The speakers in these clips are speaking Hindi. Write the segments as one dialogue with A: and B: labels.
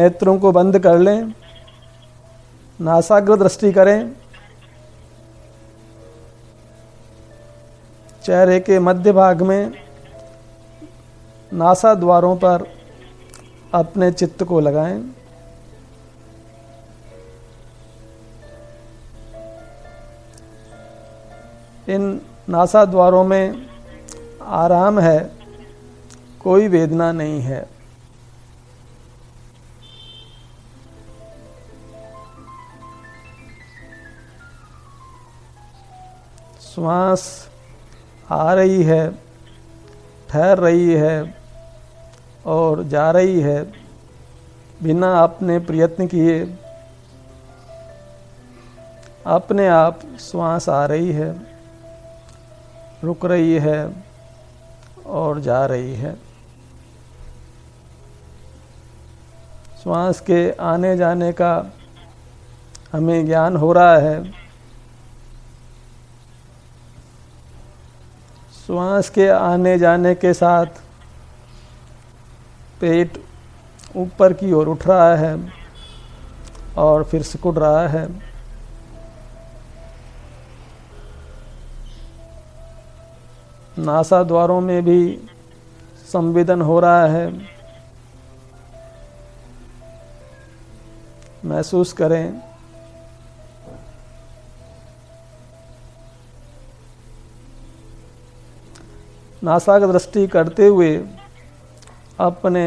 A: नेत्रों को बंद कर लें, नासाग्र दृष्टि करें। चेहरे के मध्य भाग में नासा द्वारों पर अपने चित्त को लगाएं। इन नासा द्वारों में आराम है, कोई वेदना नहीं है। श्वास आ रही है, ठहर रही है और जा रही है बिना आपने प्रयत्न किए। अपने आप श्वास आ रही है, रुक रही है और जा रही है। श्वास के आने जाने का हमें ज्ञान हो रहा है। श्वास के आने जाने के साथ पेट ऊपर की ओर उठ रहा है और फिर सिकुड़ रहा है। नासा द्वारों में भी संवेदन हो रहा है। महसूस करें। नासाग्र दृष्टि करते हुए अपने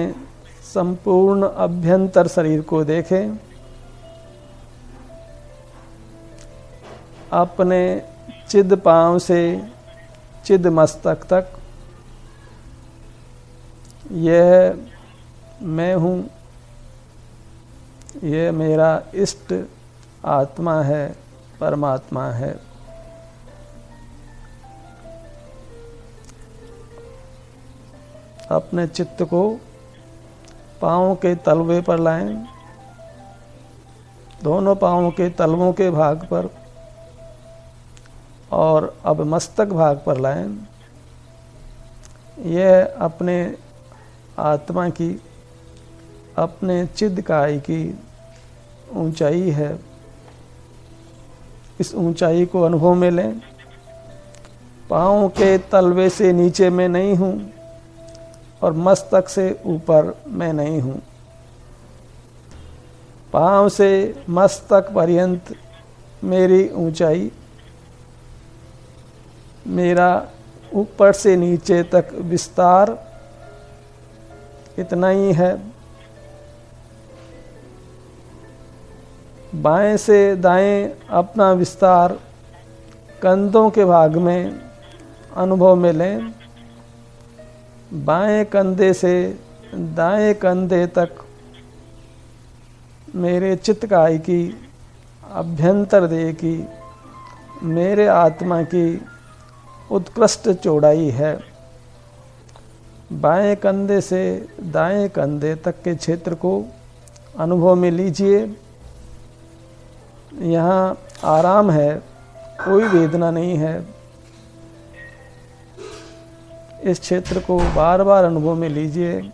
A: संपूर्ण अभ्यंतर शरीर को देखें। अपने चिद पांव से चिद मस्तक तक यह मैं हूँ, यह मेरा इष्ट आत्मा है, परमात्मा है। अपने चित्त को पाँव के तलवे पर लाएं, दोनों पाँवों के तलवों के भाग पर, और अब मस्तक भाग पर लाएं। यह अपने आत्मा की, अपने चिदकाय की ऊंचाई है। इस ऊंचाई को अनुभव में लें। पाँव के तलवे से नीचे मैं नहीं हूँ और मस्तक से ऊपर मैं नहीं हूँ। पाँव से मस्तक पर्यंत मेरी ऊंचाई, मेरा ऊपर से नीचे तक विस्तार इतना ही है। बाएं से दाएं अपना विस्तार कंधों के भाग में अनुभव में लें। बाएं कंधे से दाएं कंधे तक मेरे चित्तकाय की, अभ्यंतर देह की, मेरे आत्मा की उत्कृष्ट चौड़ाई है। बाएं कंधे से दाएं कंधे तक के क्षेत्र को अनुभव में लीजिए। यहाँ आराम है, कोई वेदना नहीं है। इस क्षेत्र को बार बार अनुभव में लीजिए।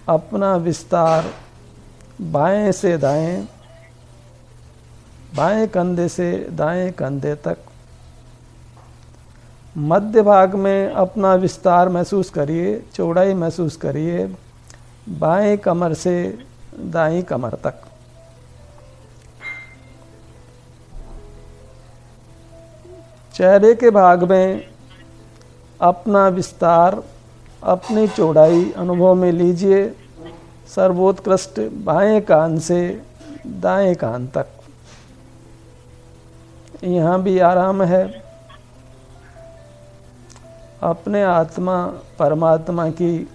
A: अपना विस्तार बाएं से दाएं, बाएं कंधे से दाएं कंधे तक। मध्य भाग में अपना विस्तार महसूस करिए, चौड़ाई महसूस करिए, बाएं कमर से दाईं कमर तक। चेहरे के भाग में अपना विस्तार, अपनी चौड़ाई अनुभव में लीजिए। सर्वोत्कृष्ट बाएं कान से दाएं कान तक। यहाँ भी आराम है। अपने आत्मा परमात्मा की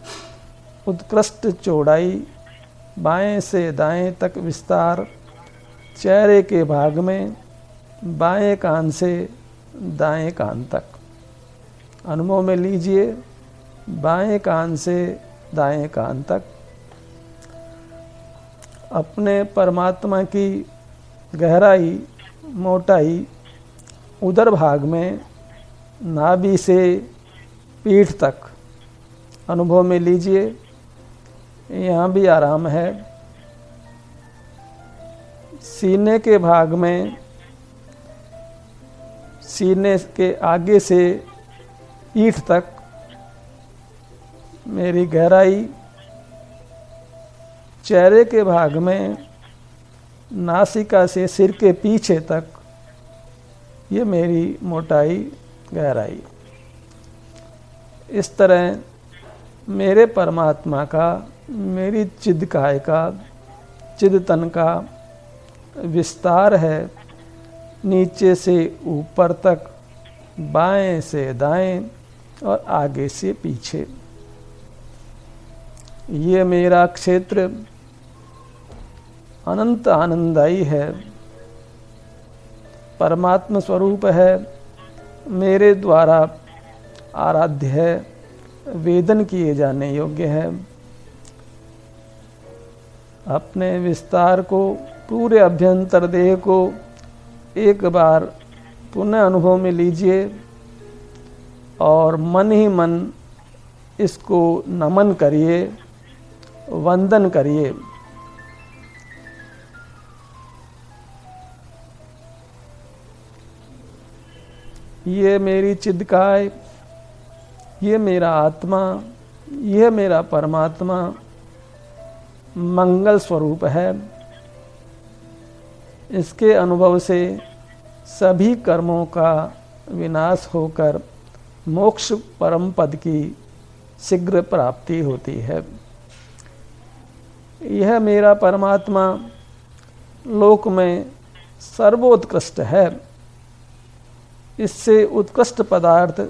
A: उत्कृष्ट चौड़ाई, बाएं से दाएं तक विस्तार, चेहरे के भाग में बाएं कान से दाएं कान तक अनुभव में लीजिए। बाएं कान से दाएं कान तक अपने परमात्मा की गहराई, मोटाई उदर भाग में नाभि से पीठ तक अनुभव में लीजिए। यहाँ भी आराम है। सीने के भाग में, सीने के आगे से पीठ तक मेरी गहराई, चेहरे के भाग में नासिका से सिर के पीछे तक ये मेरी मोटाई, गहराई। इस तरह मेरे परमात्मा का, मेरी चिदकाय का, चिदतन का विस्तार है, नीचे से ऊपर तक, बाएं से दाएं और आगे से पीछे। ये मेरा क्षेत्र अनंत आनंदायी है, परमात्मा स्वरूप है, मेरे द्वारा आराध्य है, वेदन किए जाने योग्य है। अपने विस्तार को, पूरे अभ्यंतर देह को एक बार पुनः अनुभव में लीजिए और मन ही मन इसको नमन करिए, वंदन करिए। ये मेरी चिदकाय, ये मेरा आत्मा, यह मेरा परमात्मा मंगल स्वरूप है। इसके अनुभव से सभी कर्मों का विनाश होकर मोक्ष परम पद की शीघ्र प्राप्ति होती है। यह मेरा परमात्मा लोक में सर्वोत्कृष्ट है। इससे उत्कृष्ट पदार्थ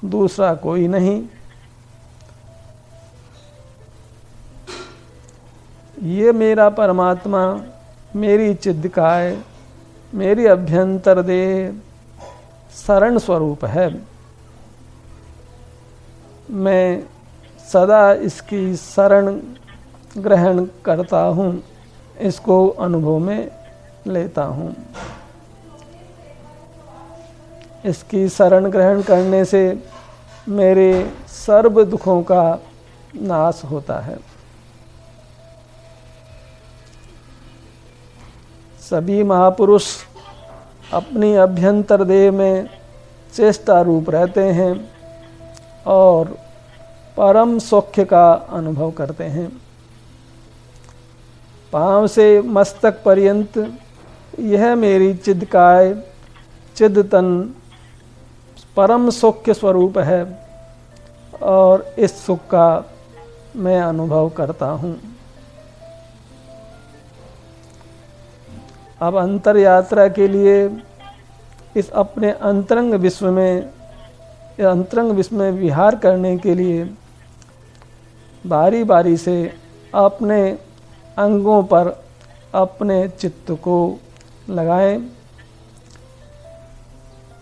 A: दूसरा कोई नहीं। ये मेरा परमात्मा, मेरी चिदकाय, मेरी अभ्यंतर देह शरण स्वरूप है। मैं सदा इसकी शरण ग्रहण करता हूँ, इसको अनुभव में लेता हूँ। इसकी शरण ग्रहण करने से मेरे सर्व दुखों का नाश होता है। सभी महापुरुष अपनी अभ्यंतर देह में चेष्टा रूप रहते हैं और परम सौख्य का अनुभव करते हैं। पांव से मस्तक पर्यंत यह मेरी चिदकाय, चिदतन परम सौख्य स्वरूप है और इस सुख का मैं अनुभव करता हूँ। अब अंतर यात्रा के लिए इस अपने अंतरंग विश्व में, अंतरंग विश्व में विहार करने के लिए बारी बारी से अपने अंगों पर अपने चित्त को लगाएं।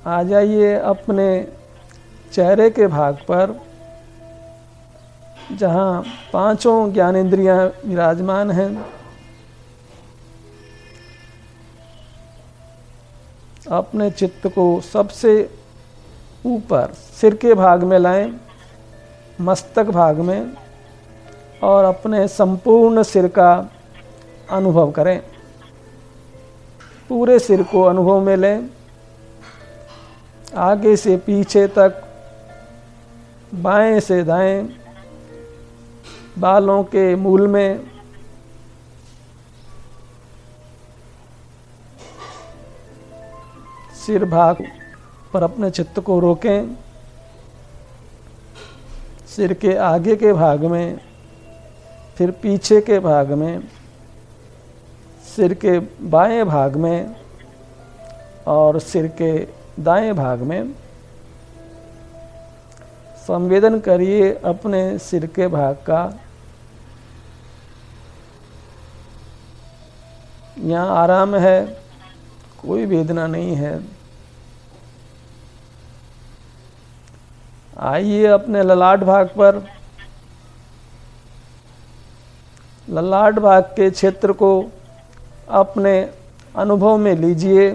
A: आ जाइए अपने चेहरे के भाग पर, जहाँ पांचों ज्ञानेंद्रियां विराजमान हैं। अपने चित्त को सबसे ऊपर सिर के भाग में लाएं, मस्तक भाग में, और अपने संपूर्ण सिर का अनुभव करें। पूरे सिर को अनुभव में लें, आगे से पीछे तक, बाएं से दाएं, बालों के मूल में, सिर भाग पर अपने चित्त को रोकें। सिर के आगे के भाग में, फिर पीछे के भाग में, सिर के बाएं भाग में और सिर के दाएं भाग में। संवेदन करिए अपने सिर के भाग का। यहाँ आराम है, कोई वेदना नहीं है। आइए अपने ललाट भाग पर। ललाट भाग के क्षेत्र को अपने अनुभव में लीजिए।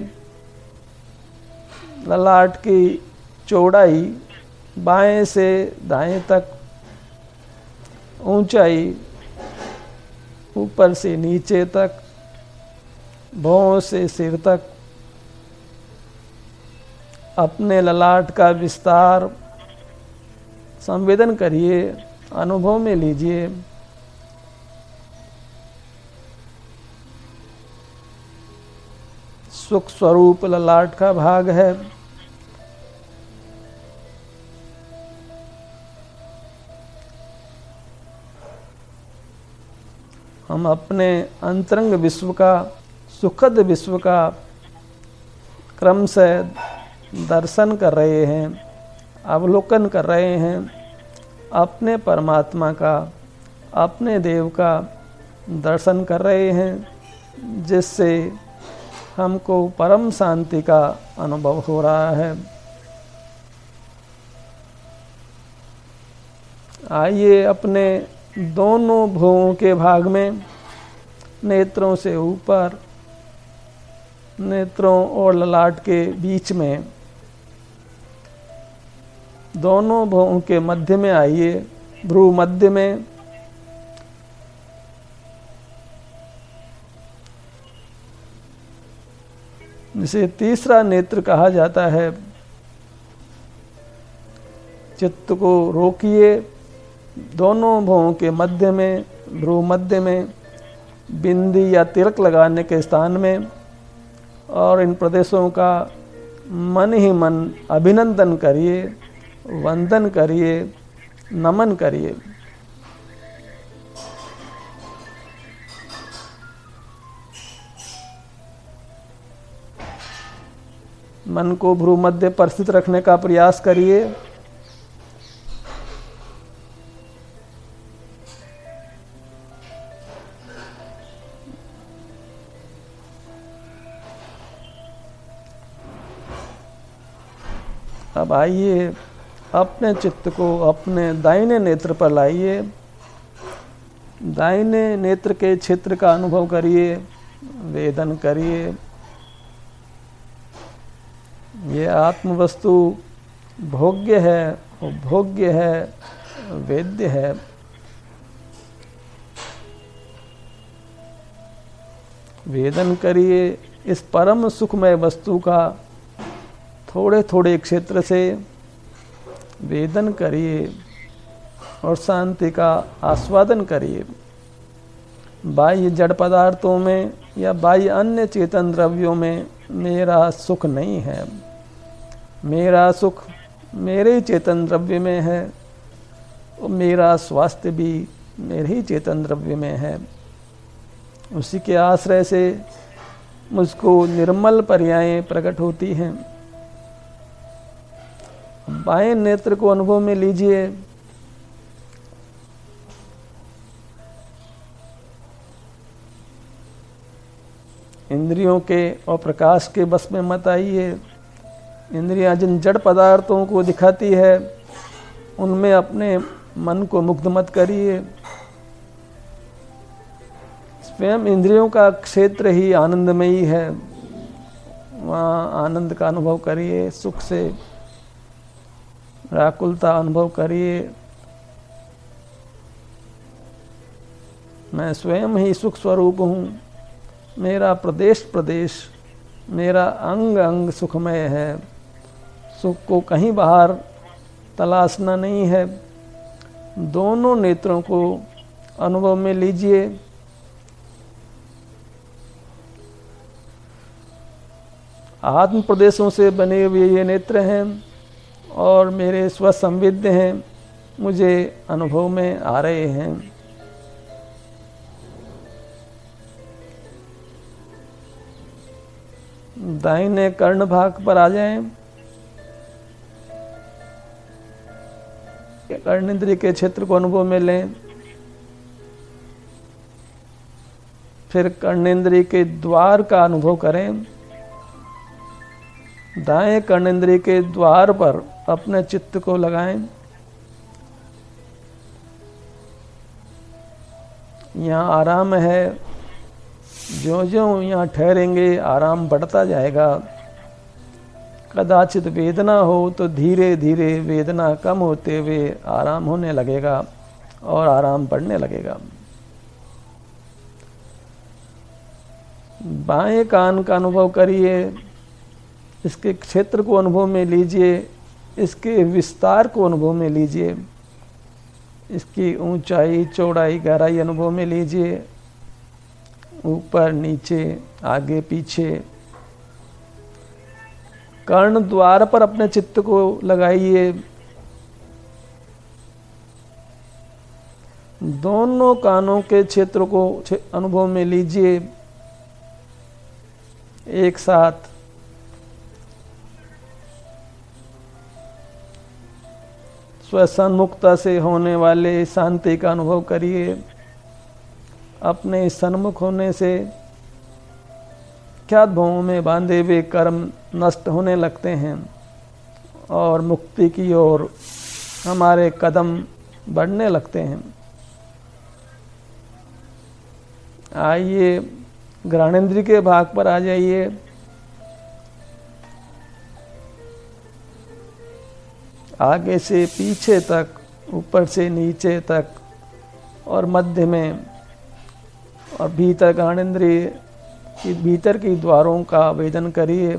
A: ललाट की चौड़ाई बाएं से दाएं तक, ऊंचाई ऊपर से नीचे तक, भौं से सिर तक अपने ललाट का विस्तार संवेदन करिए, अनुभव में लीजिए। सुख स्वरूप ललाट का भाग है। हम अपने अंतरंग विश्व का, सुखद विश्व का क्रम से दर्शन कर रहे हैं, अवलोकन कर रहे हैं। अपने परमात्मा का, अपने देव का दर्शन कर रहे हैं, जिससे हमको परम शांति का अनुभव हो रहा है। आइए अपने दोनों भुवों के भाग में, नेत्रों से ऊपर, नेत्रों और ललाट के बीच में, दोनों भुवों के मध्य में आइए, भ्रू मध्य में। जिसे तीसरा नेत्र कहा जाता है। चित्त को रोकिए, दोनों भुवों के मध्य में, भ्रू मध्य में, बिंदी या तिलक लगाने के स्थान में, और इन प्रदेशों का मन ही मन अभिनंदन करिए, वंदन करिए, नमन करिए। मन को भ्रू मध्य पर स्थित रखने का प्रयास करिए। अब आइए अपने चित्त को अपने दाहिने नेत्र पर लाइए। दाहिने नेत्र के क्षेत्र का अनुभव करिए, वेदन करिए। ये आत्म वस्तु भोग्य है, उपभोग्य है, वेद्य है। वेदन करिए इस परम सुखमय वस्तु का, थोड़े थोड़े क्षेत्र से वेदन करिए और शांति का आस्वादन करिए। बाह्य जड़ पदार्थों में या बाह्य अन्य चेतन द्रव्यों में मेरा सुख नहीं है। मेरा सुख मेरे ही चेतन द्रव्य में है और मेरा स्वास्थ्य भी मेरे ही चेतन द्रव्य में है। उसी के आश्रय से मुझको निर्मल पर्यायें प्रकट होती हैं। बाएं नेत्र को अनुभव में लीजिए। इंद्रियों के और प्रकाश के बस में मत आइए। इंद्रियां जिन जड़ पदार्थों को दिखाती है उनमें अपने मन को मुग्ध मत करिए। स्वयं इंद्रियों का क्षेत्र ही आनंदमयी है, वहाँ आनंद का अनुभव करिए, सुख से व्याकुलता अनुभव करिए। मैं स्वयं ही सुख स्वरूप हूँ। मेरा प्रदेश प्रदेश, मेरा अंग अंग सुखमय है। सुख को कहीं बाहर तलाशना नहीं है। दोनों नेत्रों को अनुभव में लीजिए। आत्म प्रदेशों से बने हुए ये नेत्र हैं और मेरे स्वसंविद्य हैं, मुझे अनुभव में आ रहे हैं। दाहिने कर्ण भाग पर आ जाएं। कर्णेंद्रिय के क्षेत्र को अनुभव में लें। फिर कर्णेंद्रिय के द्वार का अनुभव करें। दाएं कर्णेंद्रिय के द्वार पर अपने चित्त को लगाएं। यहाँ आराम है। ज्यों-ज्यों यहाँ ठहरेंगे आराम बढ़ता जाएगा। कदाचित वेदना हो तो धीरे धीरे वेदना कम होते हुए आराम होने लगेगा और आराम बढ़ने लगेगा। बाएं कान का अनुभव करिए, इसके क्षेत्र को अनुभव में लीजिए, इसके विस्तार को अनुभव में लीजिए, इसकी ऊंचाई, चौड़ाई, गहराई अनुभव में लीजिए, ऊपर नीचे, आगे पीछे। कर्ण द्वार पर अपने चित्त को लगाइए। दोनों कानों के क्षेत्र को अनुभव में लीजिए एक साथ। स्वसन्मुखता से होने वाले शांति का अनुभव करिए। अपने सन्मुख होने से ख्यात भावों में बांधे हुए कर्म नष्ट होने लगते हैं और मुक्ति की ओर हमारे कदम बढ़ने लगते हैं। आइए घ्राणेन्द्रिय के भाग पर आ जाइए। आगे से पीछे तक, ऊपर से नीचे तक और मध्य में और भीतर घ्राणेन्द्रिय की भीतर की द्वारों का वेदन करिए।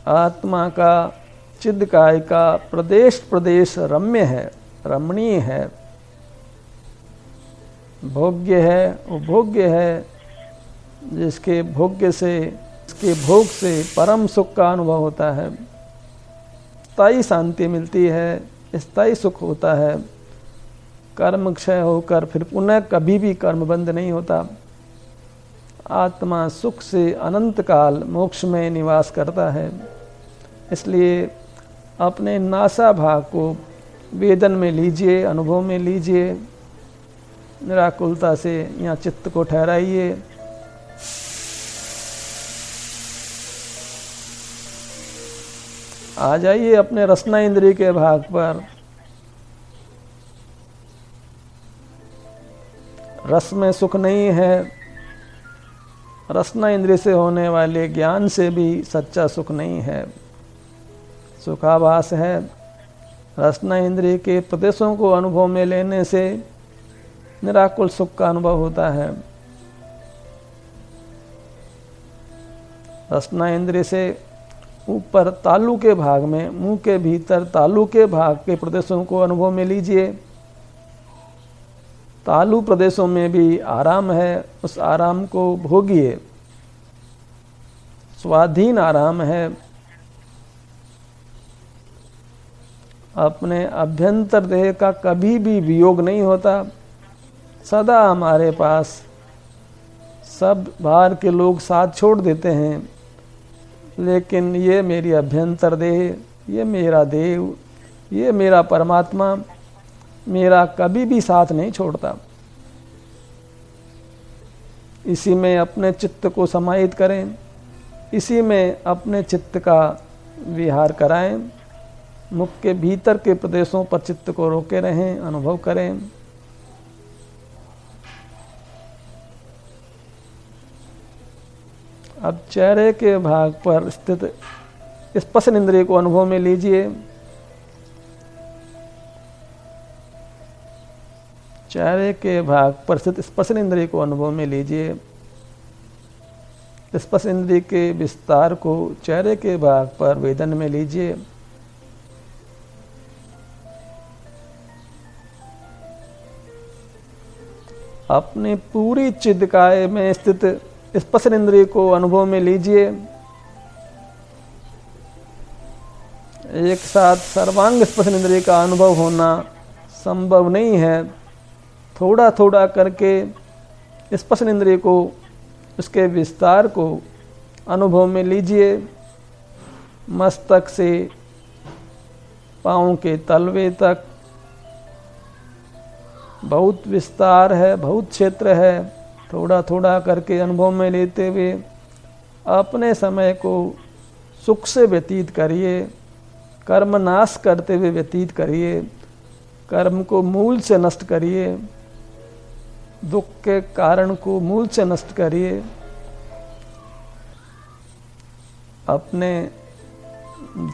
A: आत्मा का, चिद्काय का प्रदेश प्रदेश रम्य है, रमणीय है, भोग्य है, उपभोग्य है, जिसके भोग्य से, इसके भोग से परम सुख का अनुभव होता है, स्थायी शांति मिलती है, स्थायी सुख होता है। कर्म क्षय होकर फिर पुनः कभी भी कर्म बंद नहीं होता। आत्मा सुख से अनंत काल मोक्ष में निवास करता है। इसलिए अपने नासा भाग को वेदन में लीजिए, अनुभव में लीजिए। निराकुलता से यहाँ चित्त को ठहराइए। आ जाइए अपने रसना इंद्रिय के भाग पर। रस में सुख नहीं है। रसना इंद्रिय से होने वाले ज्ञान से भी सच्चा सुख नहीं है, सुखाभास है। रसना इंद्रिय के प्रदेशों को अनुभव में लेने से निराकुल सुख का अनुभव होता है। रसना इंद्रिय से ऊपर तालु के भाग में, मुंह के भीतर तालु के भाग के प्रदेशों को अनुभव में लीजिए। तालु प्रदेशों में भी आराम है, उस आराम को भोगिए। स्वाधीन आराम है। अपने अभ्यंतर देह का कभी भी वियोग नहीं होता, सदा हमारे पास। सब बाहर के लोग साथ छोड़ देते हैं, लेकिन ये मेरी अभ्यंतर देह, ये मेरा देव, ये मेरा परमात्मा मेरा कभी भी साथ नहीं छोड़ता। इसी में अपने चित्त को समाहित करें, इसी में अपने चित्त का विहार कराएं। मुख के भीतर के प्रदेशों पर चित्त को रोके रहें, अनुभव करें। अब चेहरे के भाग पर स्थित स्पर्श इंद्रिय को अनुभव में लीजिए। चेहरे के भाग पर स्थित स्पर्श इंद्रिय को अनुभव में लीजिए। स्पर्श इंद्रिय के विस्तार को चेहरे के भाग पर वेदन में लीजिए। अपनी पूरी चिद्काय में स्थित स्पर्श इंद्रिय को अनुभव में लीजिए। एक साथ सर्वांग स्पर्श इंद्रिय का अनुभव होना संभव नहीं है। थोड़ा थोड़ा करके स्पर्श इंद्रिय को, उसके विस्तार को अनुभव में लीजिए। मस्तक से पाँव के तलवे तक बहुत विस्तार है, बहुत क्षेत्र है। थोड़ा थोड़ा करके अनुभव में लेते हुए अपने समय को सुख से व्यतीत करिए। कर्म नाश करते हुए व्यतीत करिए। कर्म को मूल से नष्ट करिए। दुख के कारण को मूल से नष्ट करिए। अपने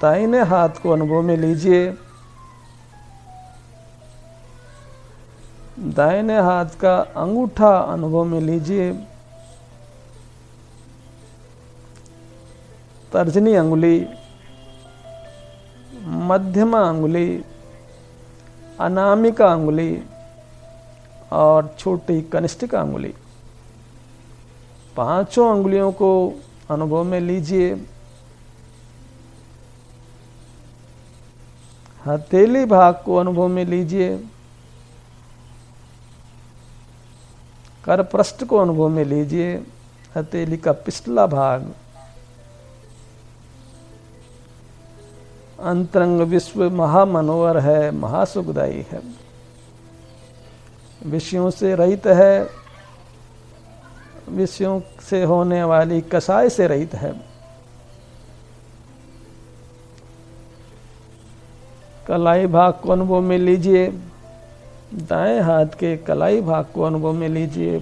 A: दाहिने हाथ को अनुभव में लीजिए। दाहिने हाथ का अंगूठा अनुभव में लीजिए। तर्जनी अंगुली, मध्यमा अंगुली, अनामिका अंगुली और छोटी कनिष्ठिका अंगुली, पांचों अंगुलियों को अनुभव में लीजिए। हथेली भाग को अनुभव में लीजिए। करपृष्ठ को अनुभव में लीजिए, हथेली का पिछला भाग। अंतरंग विश्व महामनोहर है, महासुखदायी है, विषयों से रहित है, विषयों से होने वाली कसाय से रहित है। कलाई भाग को अनुभव में लीजिए। दाएं हाथ के कलाई भाग को अनुभव में लीजिए।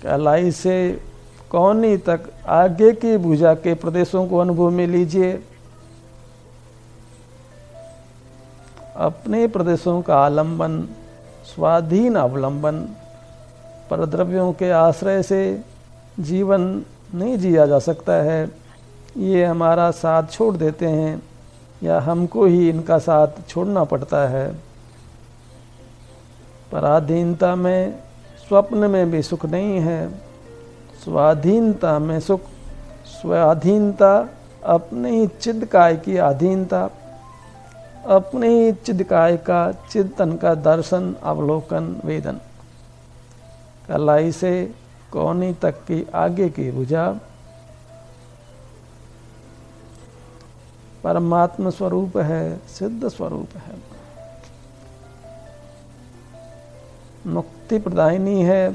A: कलाई से कोहनी तक आगे की भुजा के प्रदेशों को अनुभव में लीजिए। अपने प्रदेशों का आलंबन, स्वाधीन अवलंबन, परद्रव्यों के आश्रय से जीवन नहीं जिया जा सकता है। ये हमारा साथ छोड़ देते हैं या हमको ही इनका साथ छोड़ना पड़ता है। पराधीनता में, स्वप्न में भी सुख नहीं है। स्वाधीनता में सुख, स्वाधीनता, अपने ही चिदकाय की अधीनता, अपने ही चिदकाय का चिंतन का दर्शन, अवलोकन, वेदन। कलाई से कोहनी तक की आगे की भुजा परमात्मा स्वरूप है, सिद्ध स्वरूप है, मुक्ति प्रदायिनी है।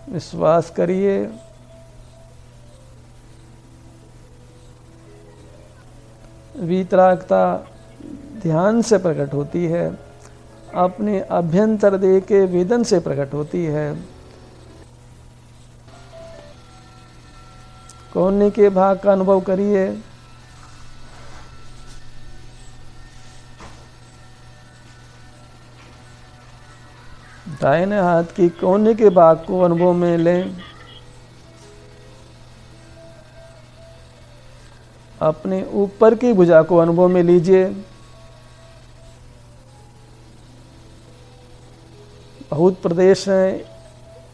A: विश्वास करिए। वीतरागता ध्यान से प्रकट होती है, अपने अभ्यंतर देह के वेदन से प्रकट होती है। कोहनी के भाग का अनुभव करिए। दाहिने हाथ की कोहनी के भाग को अनुभव में लें। अपने ऊपर की भुजा को अनुभव में लीजिए। बहुत प्रदेश हैं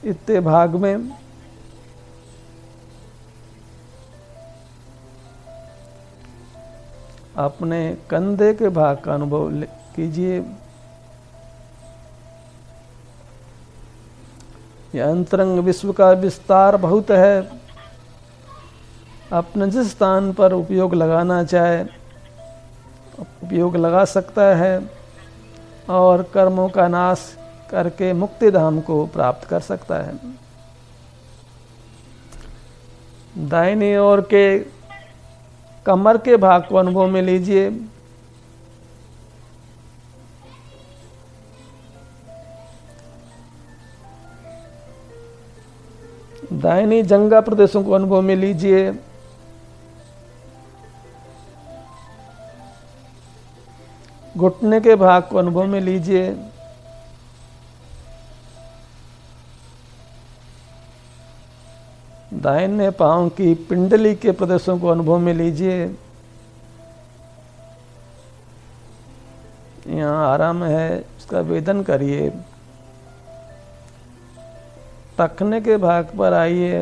A: इतने भाग में। अपने कंधे के भाग का अनुभव कीजिए। यह अंतरंग विश्व का विस्तार बहुत है। अपने जिस स्थान पर उपयोग लगाना चाहे उपयोग लगा सकता है और कर्मों का नाश करके मुक्ति धाम को प्राप्त कर सकता है। दाहिनी ओर के कमर के भाग को अनुभव में लीजिए। दाहिनी जंघा प्रदेशों को अनुभव में लीजिए। घुटने के भाग को अनुभव में लीजिए। दाहिने पांव की पिंडली के प्रदेशों को अनुभव में लीजिए। यहाँ आराम है, इसका वेदन करिए। टखने के भाग पर आइए।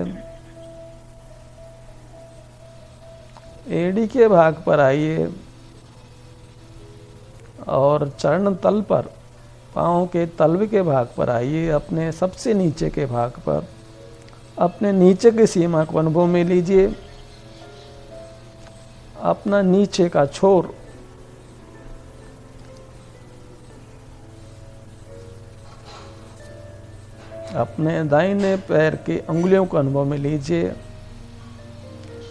A: एड़ी के भाग पर आइए और चरण तल पर, पाँव के तलवे के भाग पर आइए। अपने सबसे नीचे के भाग पर, अपने नीचे की सीमा को अनुभव में लीजिए। अपना नीचे का छोर, अपने दाहिने पैर की अंगुलियों को अनुभव में लीजिए।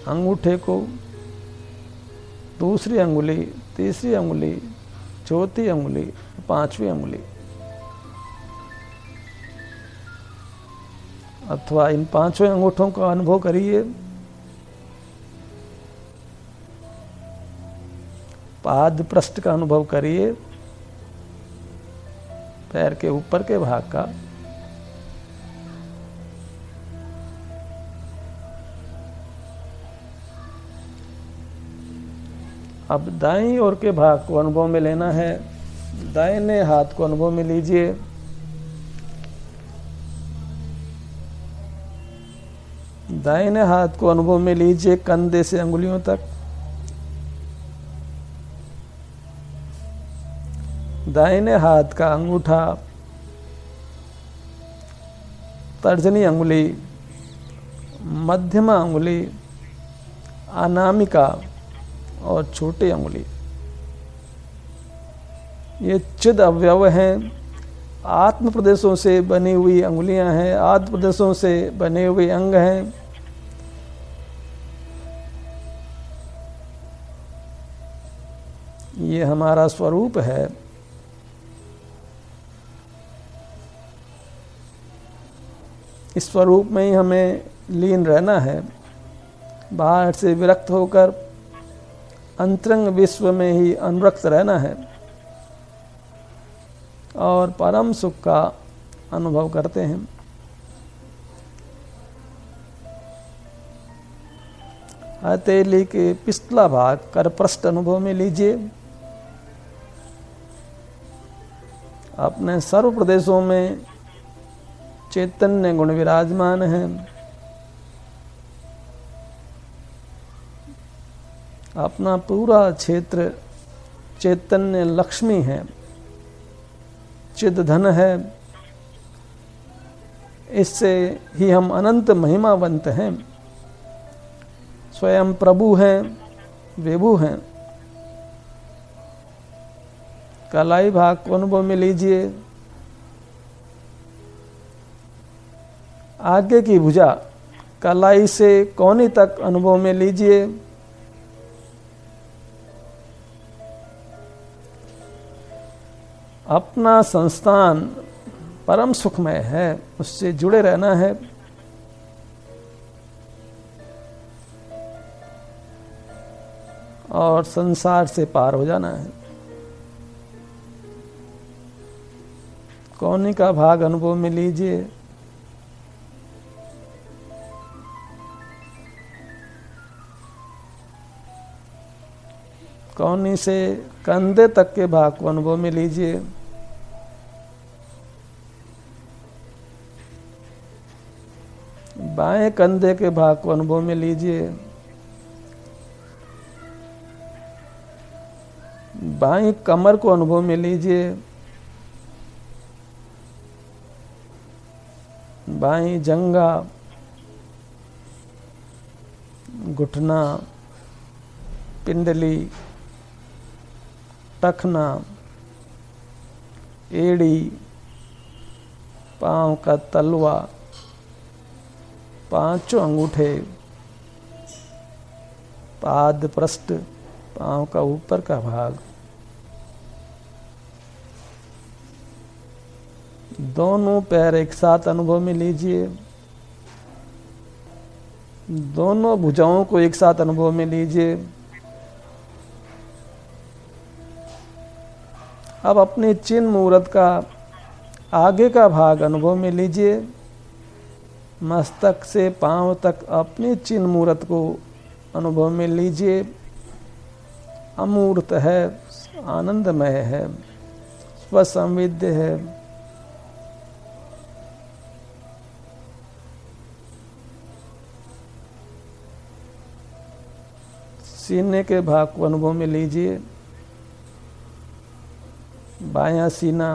A: अंगूठे को, दूसरी अंगुली, तीसरी अंगुली, चौथी अंगुली, पांचवी अंगुली, अथवा इन पांचों अंगूठों का अनुभव करिए। पाद पृष्ठ का अनुभव करिए, पैर के ऊपर के भाग का। अब दाईं ओर के भाग को अनुभव में लेना है। दाहिने हाथ को अनुभव में लीजिए। दाहिने हाथ को अनुभव में लीजिए कंधे से अंगुलियों तक। दाहिने हाथ का अंगूठा, तर्जनी अंगुली, मध्यमा अंगुली, अनामिका और छोटी अंगुली, ये चिद अवयव हैं। आत्म प्रदेशों से बनी हुई अंगुलियां हैं, आत्म प्रदेशों से बने हुए अंग हैं। ये हमारा स्वरूप है। इस स्वरूप में ही हमें लीन रहना है। बाहर से विरक्त होकर अंतरंग विश्व में ही अनुरक्त रहना है और परम सुख का अनुभव करते हैं। हथेली के पिछला भाग करपृष्ठ अनुभव में लीजिए। अपने सर्व प्रदेशों में चैतन्य गुण विराजमान है। अपना पूरा क्षेत्र चैतन्य लक्ष्मी है, चिद धन है। इससे ही हम अनंत महिमावंत हैं, स्वयं प्रभु हैं, विभु हैं। कलाई भाग को अनुभव में लीजिए। आगे की भुजा कलाई से कोहनी तक अनुभव में लीजिए। अपना संस्थान परम सुखमय है, उससे जुड़े रहना है। और संसार से पार हो जाना है। कोहनी का भाग अनुभव में लीजिए। कोहनी से कंधे तक के भाग को अनुभव में लीजिए। बाएं कंधे के भाग को अनुभव में लीजिए। बाएं कमर को अनुभव में लीजिए। बाएं जंघा, घुटना, पिंडली, टखना, एड़ी, पांव का तलवा, पांचों अंगूठे, पाद पृष्ठ, पांव का ऊपर का भाग, दोनों पैर एक साथ अनुभव में लीजिए। दोनों भुजाओं को एक साथ अनुभव में लीजिए। अब अपनी चिन्ह मुहूर्त का आगे का भाग अनुभव में लीजिए। मस्तक से पांव तक अपनी चिन्ह मुहूर्त को अनुभव में लीजिए। अमूर्त है, आनंदमय है, स्वसंवेद्य है। सीने के भाग को अनुभव में लीजिए। बायां सीना,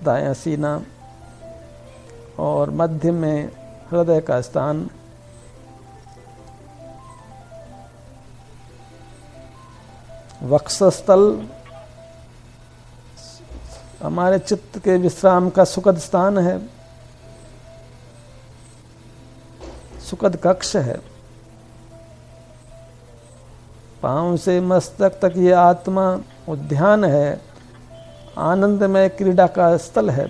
A: दायां सीना और मध्य में हृदय का स्थान। वक्षस्थल हमारे चित्त के विश्राम का सुखद स्थान है, सुखद कक्ष है। पांव से मस्तक तक ये आत्मा उद्यान है, आनंदमय क्रीड़ा का स्थल है।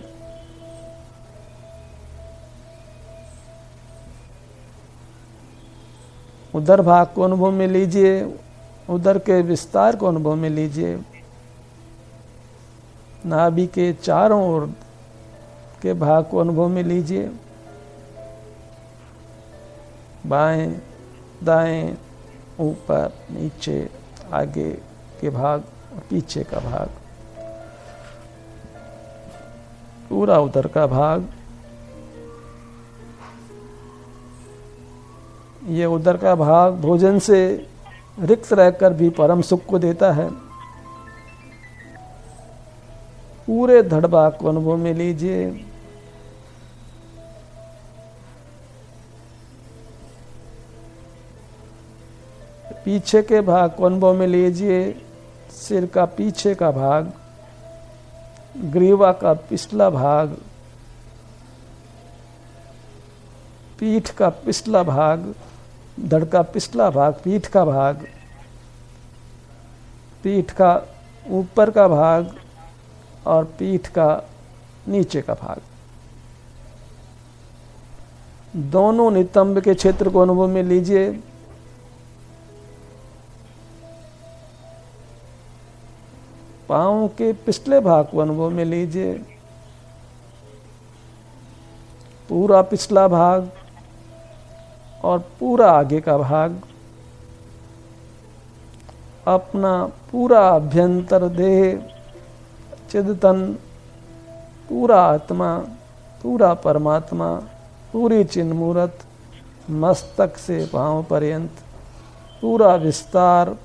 A: उधर भाग को अनुभव में लीजिए। उदर के विस्तार को अनुभव में लीजिए। नाभि के चारों ओर के भाग को अनुभव में लीजिए। बाएं, दाएं, ऊपर, नीचे, आगे के भाग और पीछे का भाग, पूरा उदर का भाग। ये उदर का भाग भोजन से रिक्त रहकर भी परम सुख को देता है। पूरे धड़ भाग को अनुभव में लीजिए। पीछे के भाग को अनुभव में लीजिए। सिर का पीछे का भाग, ग्रीवा का पिछला भाग, पीठ का पिछला भाग, धड़ का पिछला भाग, पीठ का भाग, पीठ का ऊपर का भाग और पीठ का नीचे का भाग। दोनों नितंब के क्षेत्र को अनुभव में लीजिए। पांव के पिछले भाग को अनुभव में लीजिए। पूरा पिछला भाग और पूरा आगे का भाग। अपना पूरा अभ्यंतर देह, चिदतन, पूरा आत्मा, पूरा परमात्मा, पूरी चिन्ह मूर्त, मस्तक से पांव पर्यंत पूरा विस्तार,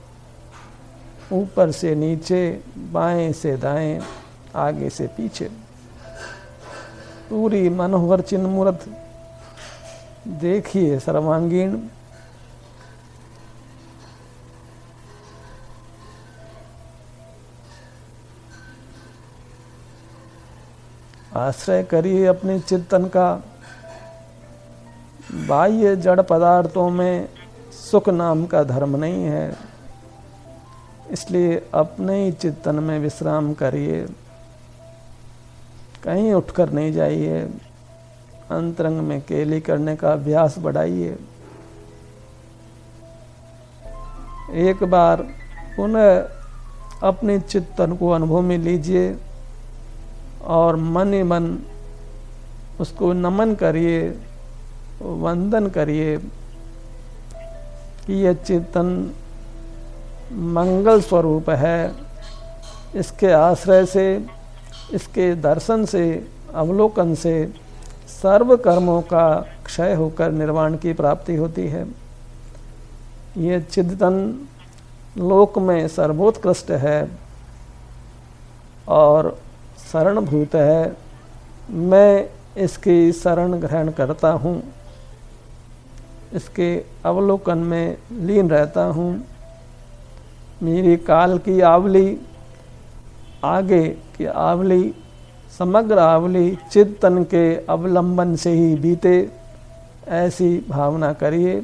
A: ऊपर से नीचे, बाएं से दाएं, आगे से पीछे, पूरी मनोहर चिन्ह मूर्त देखिए सर्वांगीण। आश्रय करिए अपने चिंतन का। बाह्य जड़ पदार्थों में सुख नाम का धर्म नहीं है, इसलिए अपने ही चिंतन में विश्राम करिए। कहीं उठकर नहीं जाइए। अंतरंग में केली करने का अभ्यास बढ़ाइए। एक बार पुनः अपने चिंतन को अनुभव में लीजिए और मन ही मन उसको नमन करिए, वंदन करिए कि यह चिंतन मंगल स्वरूप है। इसके आश्रय से, इसके दर्शन से, अवलोकन से सर्व कर्मों का क्षय होकर निर्वाण की प्राप्ति होती है। ये चिंतन लोक में सर्वोत्कृष्ट है और शरणभूत है। मैं इसकी शरण ग्रहण करता हूँ, इसके अवलोकन में लीन रहता हूँ। मेरी काल की आवली, आगे की आवली, समग्र आवली चिंतन के अवलंबन से ही बीते, ऐसी भावना करिए।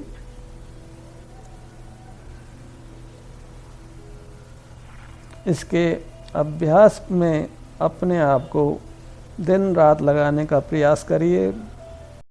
A: इसके अभ्यास में अपने आप को दिन रात लगाने का प्रयास करिए।